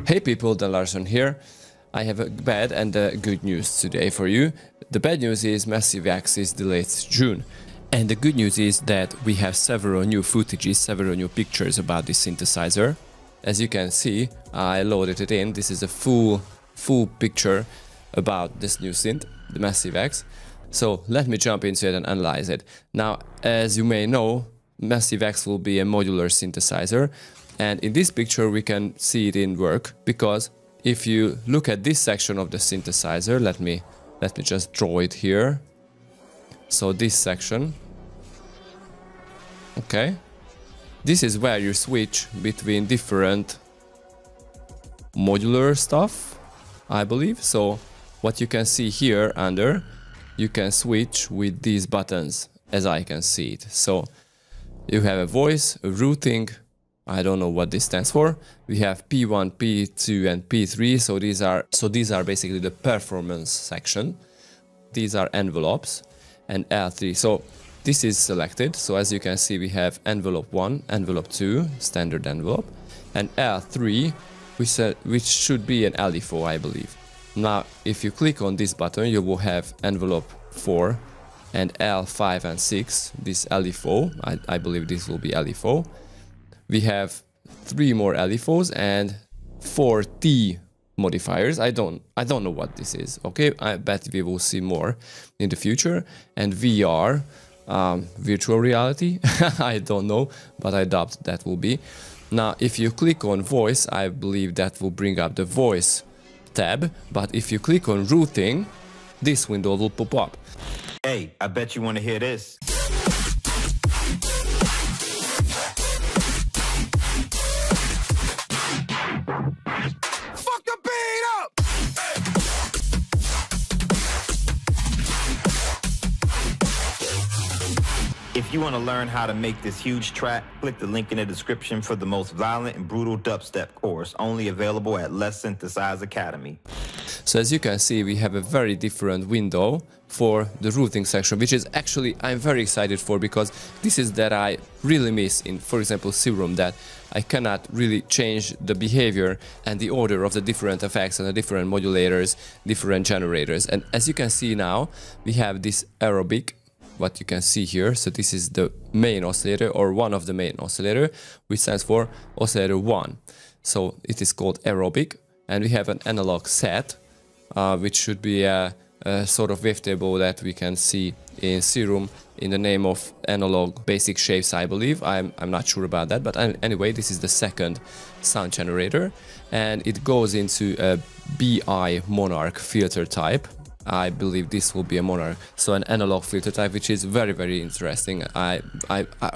Hey people, Dan Larson here. I have a bad and a good news today for you. The bad news is Massive X is delayed to June. And the good news is that we have several new footages, several new pictures about this synthesizer. As you can see, I loaded it in. This is a full picture about this new synth, the Massive X. So let me jump into it and analyze it. Now, as you may know, Massive X will be a modular synthesizer. And in this picture we can see it in work, because if you look at this section of the synthesizer, let me just draw it here. So this section, okay, this is where you switch between different modular stuff, I believe. So what you can see here under, you can switch with these buttons, as I can see it. So you have a voice, a routing, I don't know what this stands for. We have P1, P2 and P3, so these are basically the performance section. These are envelopes, and L3. So this is selected. So as you can see, we have envelope 1, envelope 2, standard envelope, and L3, which should be an LFO, I believe. Now, if you click on this button, you will have envelope 4 and L5 and 6, this LFO. I believe this will be LFO. We have 3 more LFOs and 4 T modifiers. I don't know what this is. Okay, I bet we will see more in the future. And VR, virtual reality. I don't know, but I doubt that will be. Now, if you click on voice, I believe that will bring up the voice tab. But if you click on routing, this window will pop up. Hey, I bet you want to hear this. If you want to learn how to make this huge track, click the link in the description for the most violent and brutal dubstep course, only available at Letsynthesize Academy. So as you can see, we have a very different window for the routing section, which is actually I'm very excited for, because this is that I really miss in, for example, Serum, that I cannot really change the behavior and the order of the different effects and the different modulators, different generators. And as you can see now, we have this aerobic, what you can see here. So this is the main oscillator, or one of the main oscillator, which stands for oscillator 1. So it is called aerobic, and we have an analog set, which should be a sort of wavetable that we can see in Serum in the name of analog basic shapes, I believe. I'm not sure about that, but anyway, this is the second sound generator, and it goes into a BI Monarch filter type. I believe this will be a Monarch, so an analog filter type, which is very, very interesting. I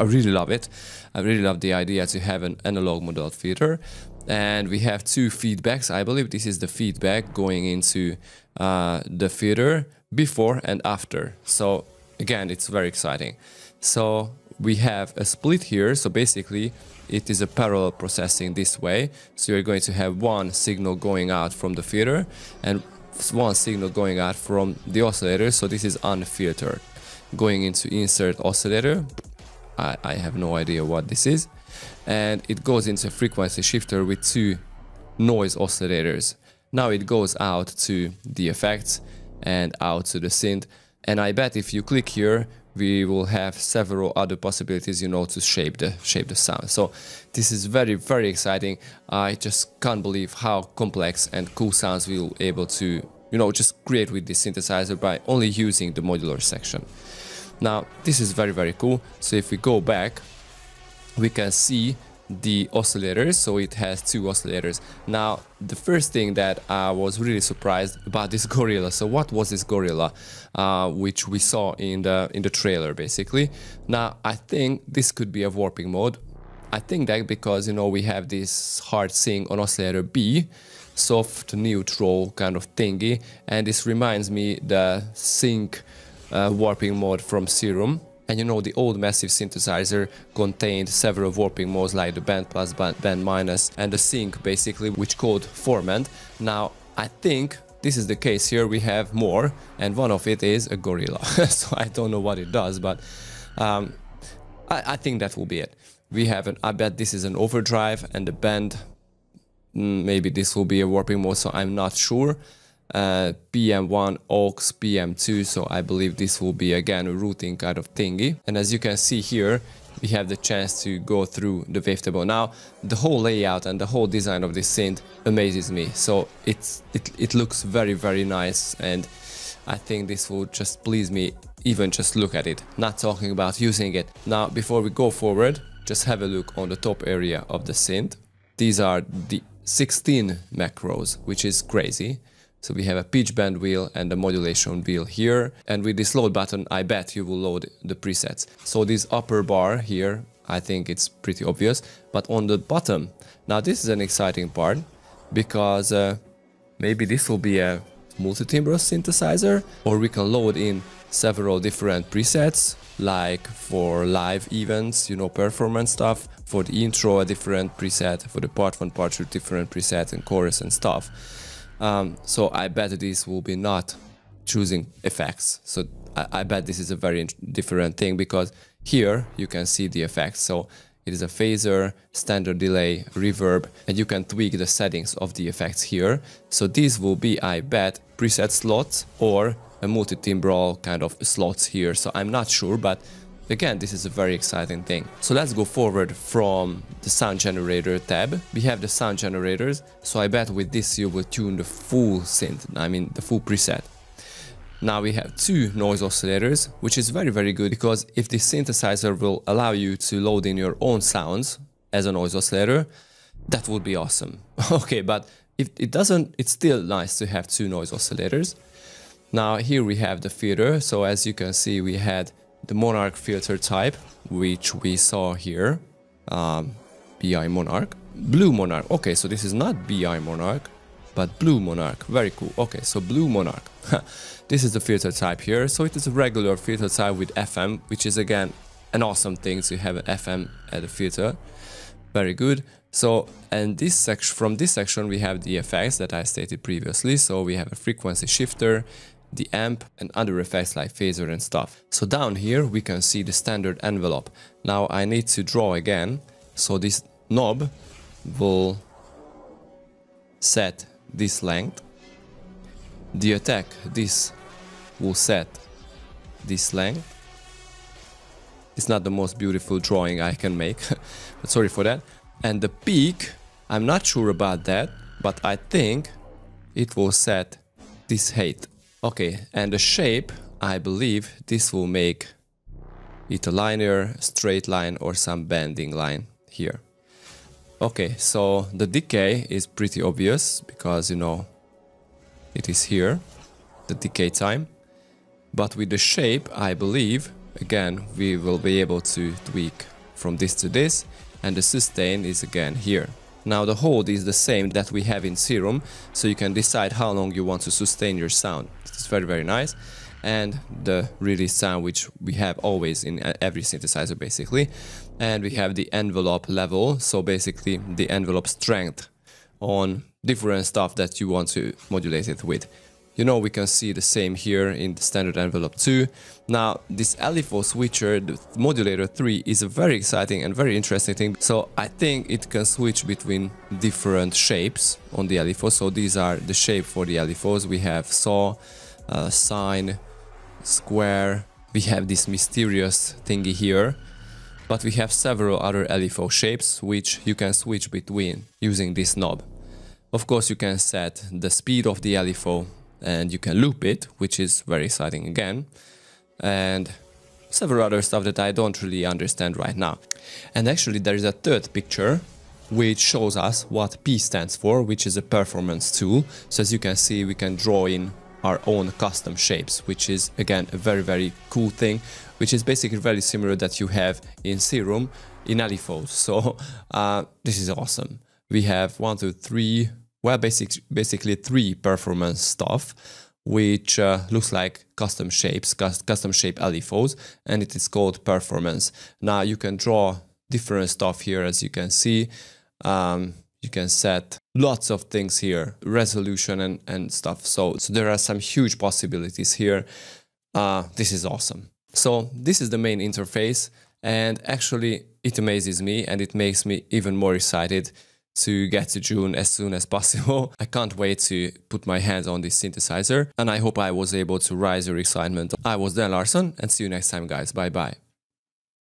really love it. I really love the idea to have an analog model filter. And we have 2 feedbacks. I believe this is the feedback going into the filter before and after. So again, it's very exciting. So we have a split here. So basically it is a parallel processing this way. So you're going to have one signal going out from the filter and one signal going out from the oscillator. So this is unfiltered. Going into insert oscillator, I have no idea what this is, and it goes into a frequency shifter with 2 noise oscillators. Now it goes out to the effects and out to the synth, and I bet if you click here we will have several other possibilities, you know, to shape the sound. So this is very, very exciting. I just can't believe how complex and cool sounds we'll be able to, you know, just create with this synthesizer by only using the modular section. Now this is very, very cool. So if we go back, we can see the oscillators. So it has 2 oscillators. Now the first thing that I was really surprised about this gorilla. So what was this gorilla, which we saw in the trailer basically? Now I think this could be a warping mode. I think that because, you know, we have this hard sync on oscillator B, soft neutral kind of thingy, and this reminds me the sync warping mode from Serum. And you know, the old Massive synthesizer contained several warping modes like the band plus, band minus, and the sync basically, which called formant. Now I think this is the case here. We have more, and one of it is a gorilla. So I don't know what it does, but I think that will be it. We have an, I bet this is an overdrive, and the band maybe this will be a warping mode, so I'm not sure. PM1, aux, PM2, so I believe this will be again a routing kind of thingy. And as you can see here, we have the chance to go through the wavetable. Now, the whole layout and the whole design of this synth amazes me. So it looks very, very nice, and I think this will just please me even just look at it, not talking about using it. Now, before we go forward, just have a look on the top area of the synth. These are the 16 macros, which is crazy. So we have a pitch bend wheel and a modulation wheel here. And with this load button, I bet you will load the presets. So this upper bar here, I think it's pretty obvious. But on the bottom, now this is an exciting part, because maybe this will be a multi-timbre synthesizer, or we can load in several different presets, like for live events, you know, performance stuff. For the intro, a different preset. For the part 1, part 2, different preset, and chorus and stuff. So I bet this will be not choosing effects. So I bet this is a very different thing, because here you can see the effects. So it is a phaser, standard delay, reverb, and you can tweak the settings of the effects here. So these will be, I bet, preset slots or a multi-timbral kind of slots here. So I'm not sure, but again, this is a very exciting thing. So let's go forward from the sound generator tab. We have the sound generators, so I bet with this you will tune the full synth, I mean the full preset. Now we have 2 noise oscillators, which is very, very good, because if this synthesizer will allow you to load in your own sounds as a noise oscillator, that would be awesome. Okay, but if it doesn't, it's still nice to have 2 noise oscillators. Now here we have the filter, so as you can see we had the Monarch filter type, which we saw here, BI Monarch, Blue Monarch. Okay, so this is not BI Monarch, but Blue Monarch. Very cool. Okay, so Blue Monarch. This is the filter type here. So it is a regular filter type with FM, which is again an awesome thing to have an FM at a filter. Very good. So, and this section, from this section we have the effects that I stated previously. So we have a frequency shifter, the amp, and other effects like phaser and stuff. So down here we can see the standard envelope. Now I need to draw again, so this knob will set this length, the attack, this will set this length. It's not the most beautiful drawing I can make, but sorry for that. And the peak, I'm not sure about that, but I think it will set this height. Okay, and the shape, I believe this will make it a linear, straight line, or some bending line here. Okay, so the decay is pretty obvious, because, you know, it is here, the decay time. But with the shape, I believe, again, we will be able to tweak from this to this, and the sustain is again here. Now the hold is the same that we have in Serum, so you can decide how long you want to sustain your sound. It's very, very nice. And the release sound, which we have always in every synthesizer basically. And we have the envelope level, so basically the envelope strength on different stuff that you want to modulate it with. You know, we can see the same here in the standard envelope 2. Now, this LFO switcher, the modulator 3, is a very exciting and very interesting thing. So I think it can switch between different shapes on the LFO. So these are the shape for the LFOs. We have saw, sine, square. We have this mysterious thingy here. But we have several other LFO shapes which you can switch between using this knob. Of course, you can set the speed of the LFO, and you can loop it, which is very exciting again, and several other stuff that I don't really understand right now. And actually there is a third picture which shows us what P stands for, which is a performance tool. So as you can see, we can draw in our own custom shapes, which is again a very, very cool thing, which is basically very similar that you have in Serum in LFOs. So this is awesome. We have 1, 2, 3, well, basically 3 performance stuff, which looks like custom shapes, custom shape LFOs, and it is called performance. Now you can draw different stuff here, as you can see. You can set lots of things here, resolution and stuff. So there are some huge possibilities here. This is awesome. So this is the main interface, and actually it amazes me and it makes me even more excited to get to June as soon as possible. I can't wait to put my hands on this synthesizer, and I hope I was able to raise your excitement. I was Dan Larson, and see you next time, guys. Bye bye.